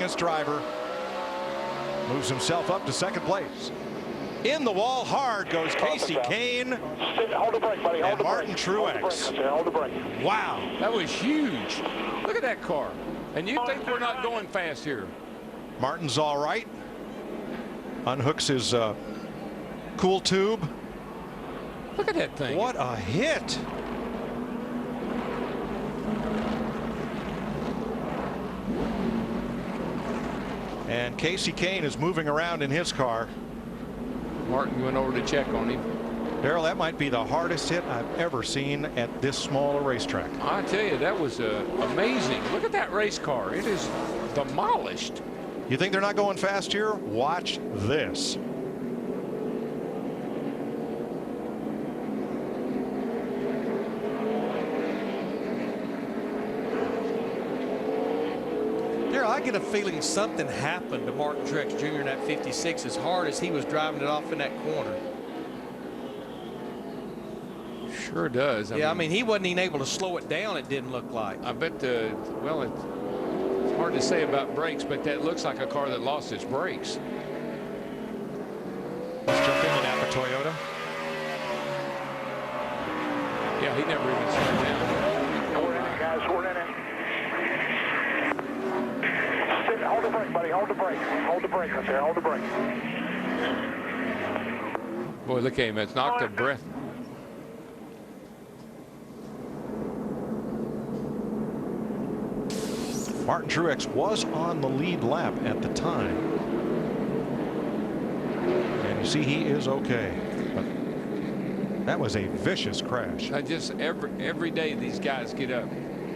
this driver moves himself up to second place. In the wall hard goes Kasey Kahne Hold the brake, buddy. and Martin Truex. Hold the brake. Wow. That was huge. Look at that car. And you think we're not going fast here? Martin's all right. Unhooks his cool tube. Look at that thing. What a hit. And Kasey Kahne is moving around in his car. Martin went over to check on him. Darrell, that might be the hardest hit I've ever seen at this small a racetrack. I tell you, that was amazing. Look at that race car. It is demolished. You think they're not going fast here? Watch this. I get a feeling something happened to Martin Truex Jr. in that 56 as hard as he was driving it off in that corner. Sure does. I mean, he wasn't even able to slow it down, it didn't look like. I bet well, it's hard to say about brakes, but that looks like a car that lost its brakes. Let's jump into that for Toyota. Yeah, he never even slowed down. We're in it, guys. We're in it. Hold the brake, buddy. Hold the brake. Hold the brake up there. Hold the brake. Boy, look at him. It's knocked a breath. Martin Truex was on the lead lap at the time. And you see he is okay. But that was a vicious crash. I just every day these guys get up,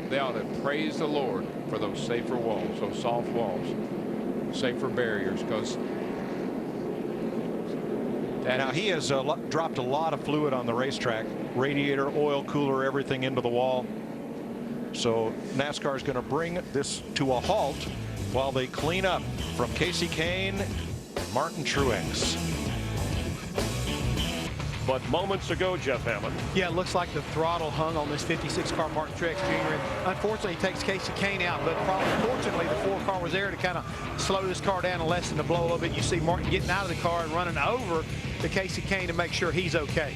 they ought to praise the Lord for those safer walls, those soft walls, safer barriers, because now he has dropped a lot of fluid on the racetrack, radiator, oil cooler, everything into the wall. So NASCAR is going to bring this to a halt while they clean up from Kasey Kahne and Martin Truex. But moments ago, Jeff Hammond. Yeah, it looks like the throttle hung on this 56 car Martin Truex Jr. And unfortunately, he takes Kasey Kahne out. But probably, fortunately, the 4 car was there to kind of slow this car down and lessen the blow a little bit. You see Martin getting out of the car and running over to Kasey Kahne to make sure he's okay.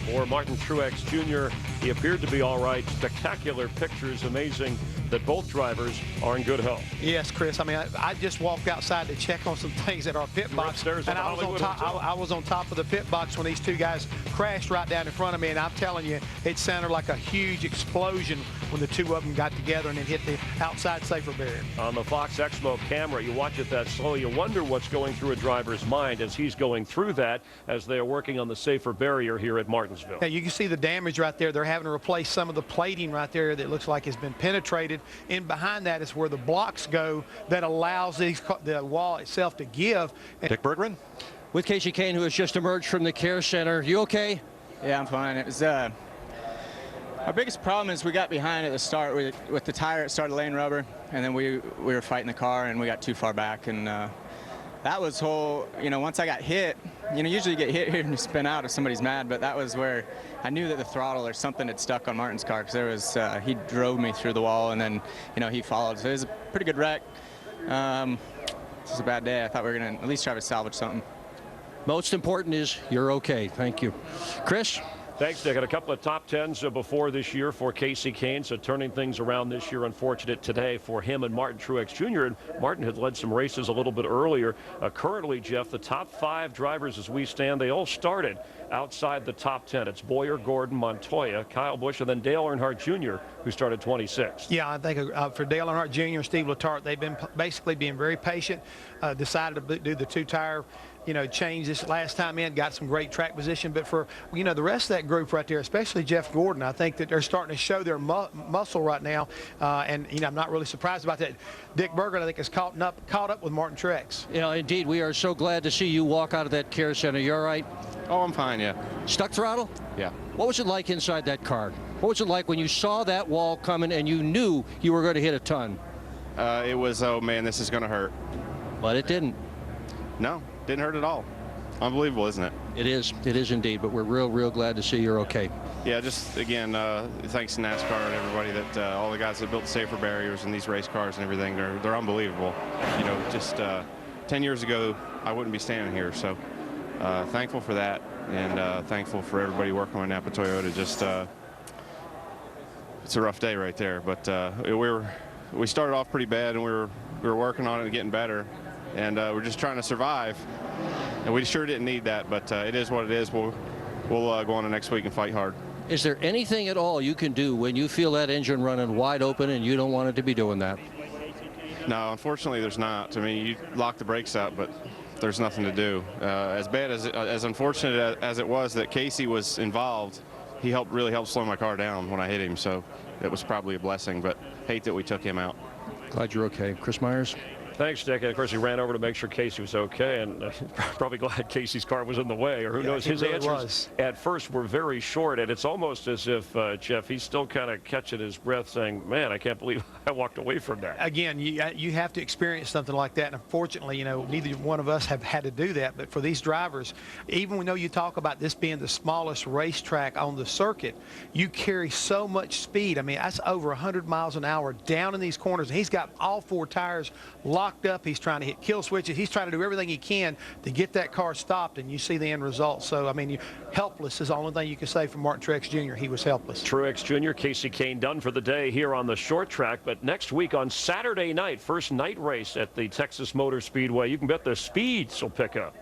For Martin Truex Jr., he appeared to be all right. Spectacular pictures. Amazing that both drivers are in good health. Yes, Chris. I mean, I just walked outside to check on some things at our pit box, and I was on top of the pit box when these two guys crashed right down in front of me, and I'm telling you, it sounded like a huge explosion when the two of them got together and then hit the outside safer barrier. On the Fox Expo camera, you watch it that slow, you wonder what's going through a driver's mind as he's going through that as they are working on the safer barrier here at Martinsville. Yeah, you can see the damage right there. They're having to replace some of the plating right there that looks like has been penetrated. And behind that is where the blocks go that allows the wall itself to give. Dick Bergman? With Kasey Kahne, who has just emerged from the care center. You okay? Yeah, I'm fine. It was our biggest problem is we got behind at the start with the tire. It started laying rubber, and then we were fighting the car, and we got too far back. And that was whole. Once I got hit, usually you get hit here and you spin out if somebody's mad, but that was where I knew that the throttle or something had stuck on Martin's car, because there was he drove me through the wall, and then he followed. So it was a pretty good wreck. This was a bad day. I thought we were gonna at least try to salvage something. Most important is you're okay. Thank you. Chris? Thanks, Dick. And a couple of top 10s before this year for Kasey Kahne, so turning things around this year. Unfortunate today for him and Martin Truex Jr. And Martin had led some races a little bit earlier. Currently, Jeff, the top 5 drivers as we stand, they all started outside the top 10. It's Boyer, Gordon, Montoya, Kyle Busch, and then Dale Earnhardt Jr., who started 26th. Yeah, I think for Dale Earnhardt Jr. and Steve Letarte, they've been basically being very patient, decided to do the 2-tire change this last time in, got some great track position. But for, the rest of that group right there, especially Jeff Gordon, I think that they're starting to show their muscle right now. And, I'm not really surprised about that. Dick Berger, I think, is caught up with Martin Truex. Yeah, indeed. We are so glad to see you walk out of that care center. You all right? Oh, I'm fine, yeah. Stuck throttle? Yeah. What was it like inside that car? What was it like when you saw that wall coming and you knew you were going to hit a ton? It was, oh, man, this is going to hurt. But it didn't. No. Didn't hurt at all. Unbelievable, isn't it? It is indeed, but we're real glad to see you're okay. Yeah, just again, thanks to NASCAR and everybody that all the guys that built safer barriers in these race cars and everything, they're unbelievable. You know, just 10 years ago, I wouldn't be standing here. So thankful for that, and thankful for everybody working on Napa Toyota. Just it's a rough day right there, but we started off pretty bad, and we were working on it and getting better, and we're just trying to survive. And we sure didn't need that, but it is what it is. We'll go on to next week and fight hard. Is there anything at all you can do when you feel that engine running wide open and you don't want it to be doing that? No, unfortunately, there's not. I mean, you lock the brakes up, but there's nothing to do. As bad as unfortunate as it was that Kasey was involved, he really helped slow my car down when I hit him. So it was probably a blessing, but hate that we took him out. Glad you're okay. Chris Myers? Thanks, Dick. And of course, he ran over to make sure Kasey was okay, and probably glad Casey's car was in the way, or who knows. His really answers at first were very short, and it's almost as if, Jeff, he's still kind of catching his breath saying, man, I can't believe I walked away from that. Again, you have to experience something like that, and unfortunately, you know, neither one of us have had to do that. But for these drivers, even we know you talk about this being the smallest racetrack on the circuit, you carry so much speed. I mean, that's over 100 miles an hour down in these corners, and he's got all 4 tires locked up. He's trying to hit kill switches. He's trying to do everything he can to get that car stopped, and you see the end result. So, I mean, helpless is the only thing you can say for Martin Truex Jr. He was helpless. Truex Jr., Kasey Kahne done for the day here on the short track. But next week on Saturday night, first night race at the Texas Motor Speedway, you can bet the speeds will pick up.